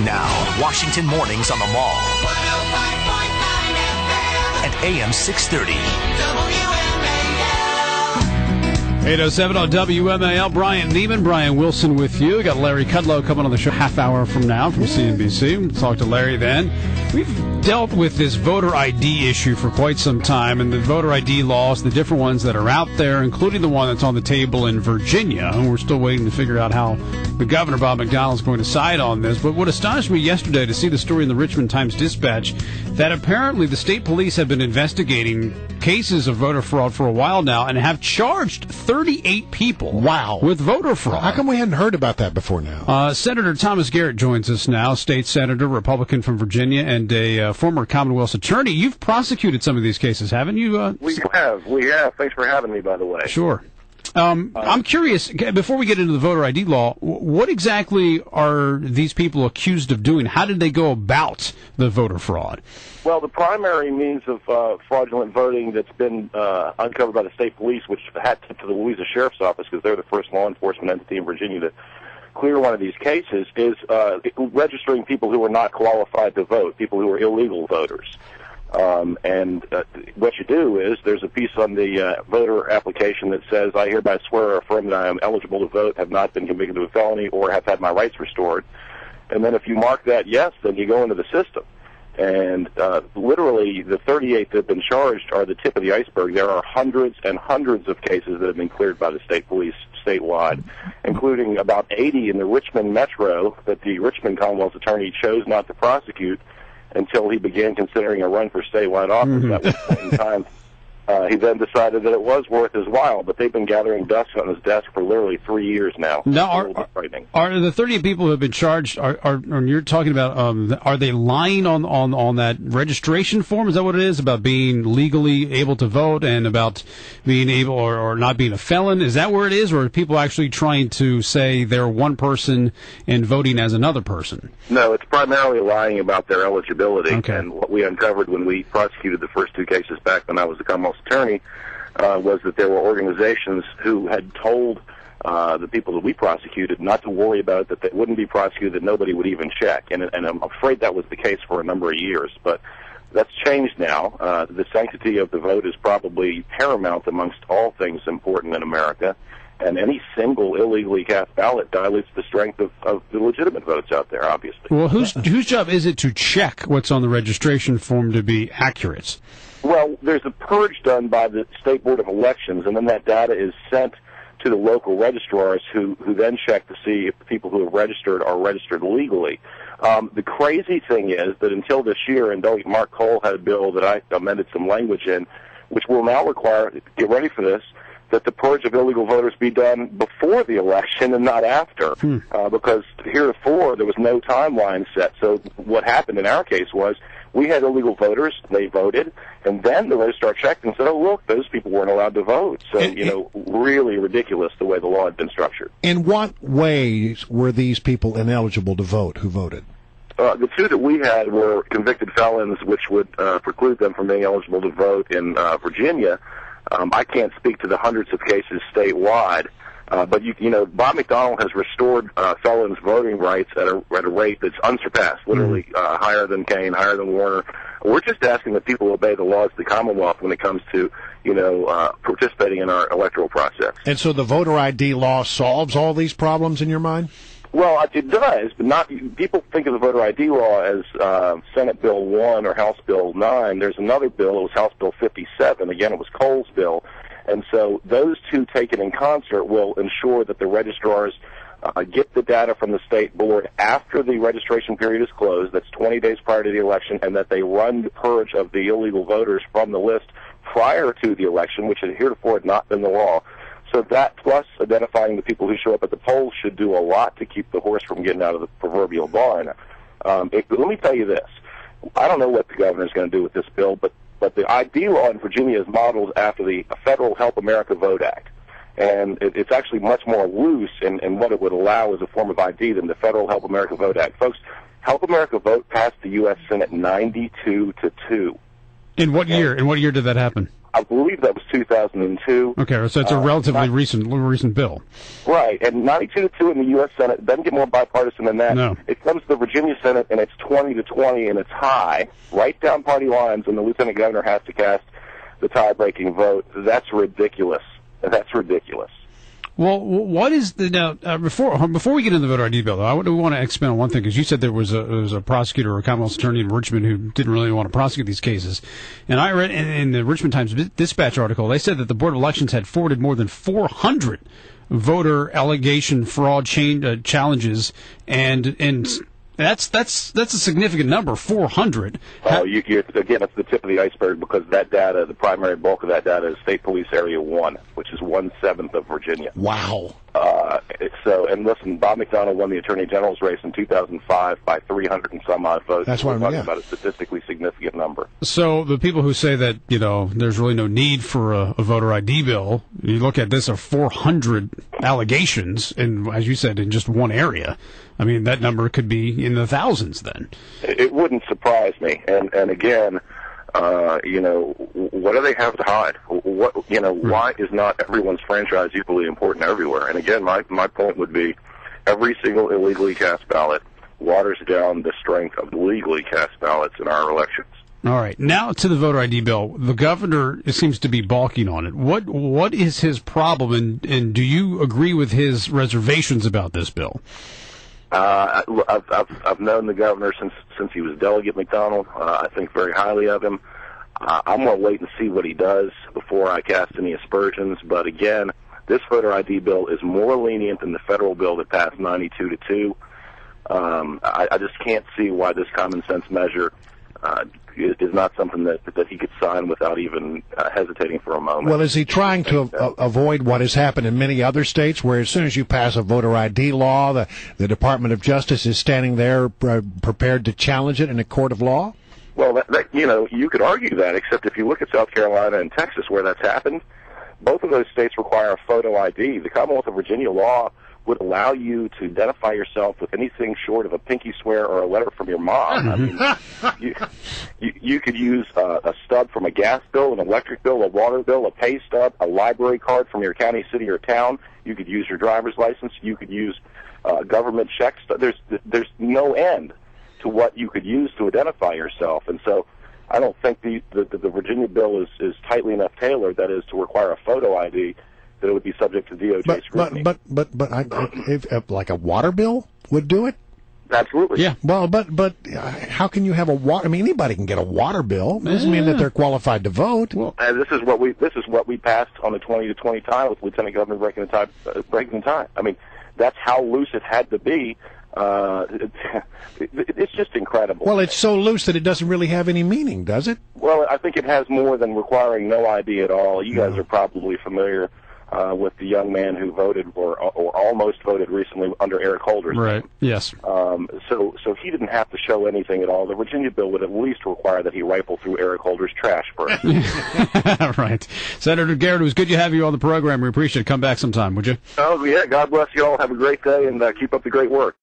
Now, Washington mornings on the Mall. 105.9 FM. And AM 630. WMAL. 8:07 on WMAL. Brian Neiman, Brian Wilson with you. We got Larry Kudlow coming on the show half hour from now from CNBC. We'll talk to Larry then. We've dealt with this voter ID issue for quite some time, and the voter ID laws, the different ones that are out there, including the one that's on the table in Virginia. And we're still waiting to figure out how the governor, Bob McDonnell, is going to decide on this. But what astonished me yesterday to see the story in the Richmond Times-Dispatch that apparently the state police have been investigating cases of voter fraud for a while now and have charged 38 people with voter fraud. How come we hadn't heard about that before now? Senator Thomas Garrett joins us now, state senator, Republican from Virginia, and a former Commonwealth attorney. You've prosecuted some of these cases, haven't you? We have. Thanks for having me, by the way. Sure. I'm curious, before we get into the voter ID law, what exactly are these people accused of doing? How did they go about the voter fraud? Well, the primary means of fraudulent voting that's been uncovered by the state police, which had to the Louisa Sheriff's Office, because they're the first law enforcement entity in Virginia to clear one of these cases, is registering people who are not qualified to vote, people who are illegal voters. What you do is there's a piece on the voter application that says, I hereby swear or affirm that I am eligible to vote, have not been convicted of a felony, or have had my rights restored. And then if you mark that yes, then you go into the system. And literally the 38 that have been charged are the tip of the iceberg. There are hundreds and hundreds of cases that have been cleared by the state police statewide, including about 80 in the Richmond metro that the Richmond Commonwealth attorney chose not to prosecute until he began considering a run for statewide office. At one point in time, he then decided that it was worth his while, but they've been gathering dust on his desk for literally 3 years now. Now, are the 30 people who have been charged, are you're talking about, are they lying on that registration form? Is that what it is, about being legally able to vote and about being able or not being a felon? Is that where it is, or are people actually trying to say they're one person and voting as another person? No, it's primarily lying about their eligibility. Okay. And what we uncovered when we prosecuted the first two cases back when I was the Commonwealth attorney was that there were organizations who had told the people that we prosecuted not to worry about it, that they wouldn't be prosecuted, that nobody would even check. And I'm afraid that was the case for a number of years. But that's changed now. The sanctity of the vote is probably paramount amongst all things important in America. And any single illegally cast ballot dilutes the strength of the legitimate votes out there, obviously. Well, whose job is it to check what's on the registration form to be accurate? Well, there's a purge done by the State Board of Elections, and then that data is sent to the local registrars who then check to see if the people who have registered are registered legally. The crazy thing is that until this year, and Delegate Mark Cole had a bill that I amended some language in, which will now require, get ready for this, that the purge of illegal voters be done before the election and not after, because heretofore there was no timeline set. So what happened in our case was we had illegal voters, they voted, and then the registrar checked and said, oh, look, those people weren't allowed to vote. So, really ridiculous the way the law had been structured. In what ways were these people ineligible to vote who voted? The two that we had were convicted felons, which would preclude them from being eligible to vote in Virginia. I can't speak to the hundreds of cases statewide, but Bob McDonnell has restored felons' voting rights at a rate that's unsurpassed, literally higher than Kane, higher than Warner. We're just asking that people obey the laws of the Commonwealth when it comes to participating in our electoral process. And so the voter ID law solves all these problems in your mind? Well, it does, but not. People think of the voter ID law as Senate Bill 1 or House Bill 9. There's another bill. It was House Bill 57. Again, it was Cole's bill. And so those two taken in concert will ensure that the registrars get the data from the state board after the registration period is closed. That's 20 days prior to the election, and that they run the purge of the illegal voters from the list prior to the election, which heretofore had not been the law. So that, plus identifying the people who show up at the polls, should do a lot to keep the horse from getting out of the proverbial barn. Let me tell you this. I don't know what the governor is going to do with this bill, but the ID law in Virginia is modeled after the Federal Help America Vote Act. And it's actually much more loose in what it would allow as a form of ID than the Federal Help America Vote Act. Folks, Help America Vote passed the U.S. Senate 92-2. In what year? In what year did that happen? I believe that was 2002. Okay, so it's a relatively recent bill. Right, and 92-2 in the U.S. Senate. It doesn't get more bipartisan than that. No. It comes to the Virginia Senate, and it's 20-20, and it's high, right down party lines, and the lieutenant governor has to cast the tie-breaking vote. That's ridiculous. That's ridiculous. Well, what is the now? Before we get into the voter ID bill, though, I want to expand on one thing, because you said there was a prosecutor or a Commonwealth attorney in Richmond who didn't really want to prosecute these cases, and I read in the Richmond Times Dispatch article, they said that the Board of Elections had forwarded more than 400 voter allegation fraud challenges, and that's a significant number, 400. Oh, again, it's the tip of the iceberg, because that data, the primary bulk of that data is State Police Area 1, which is 1/7 of Virginia. Wow. And listen, Bob McDonnell won the Attorney General's race in 2005 by 300 and some odd votes. That's what I'm talking about a statistically significant number. So the people who say that, there's really no need for a voter ID bill, you look at this, of 400 allegations, and as you said, in just one area. I mean, that number could be in the thousands then. It wouldn't surprise me. And again, what do they have to hide? Why is not everyone's franchise equally important everywhere? And again, my point would be every single illegally cast ballot waters down the strength of legally cast ballots in our elections. All right. Now to the voter ID bill. The governor seems to be balking on it. What is his problem, and do you agree with his reservations about this bill? I've known the governor since he was Delegate McDonnell. I think very highly of him. I'm going to wait and see what he does before I cast any aspersions. But again, this voter ID bill is more lenient than the federal bill that passed 92-2. I just can't see why this common sense measure is not something that he could sign without even hesitating for a moment. Well, is he trying to avoid what has happened in many other states, where as soon as you pass a voter ID law, the Department of Justice is standing there prepared to challenge it in a court of law? Well, you could argue that, except if you look at South Carolina and Texas, where that's happened, both of those states require a photo ID. The Commonwealth of Virginia law would allow you to identify yourself with anything short of a pinky swear or a letter from your mom. I mean, you could use a stub from a gas bill, an electric bill, a water bill, a pay stub, a library card from your county, city, or town. You could use your driver's license. You could use government checks. There's no end to what you could use to identify yourself. And so I don't think the Virginia bill is tightly enough tailored, that is, to require a photo ID, that it would be subject to DOJ scrutiny. But if like a water bill would do it? Absolutely. Yeah. Well, but how can you have a water? I mean, anybody can get a water bill. It doesn't mean that they're qualified to vote. Well, this is what we passed on the 20-20 tie with Lieutenant Governor breaking the tie. I mean, that's how loose it had to be. It's just incredible. Well, it's so loose that it doesn't really have any meaning, does it? Well, I think it has more than requiring no ID at all. You guys are probably familiar with the young man who voted or almost voted recently under Eric Holder's right. name. Yes. So he didn't have to show anything at all. The Virginia bill would at least require that he rifle through Eric Holder's trash first. Right. Senator Garrett, it was good to have you on the program. We appreciate it. Come back sometime, would you? Oh, yeah. God bless you all. Have a great day, and keep up the great work.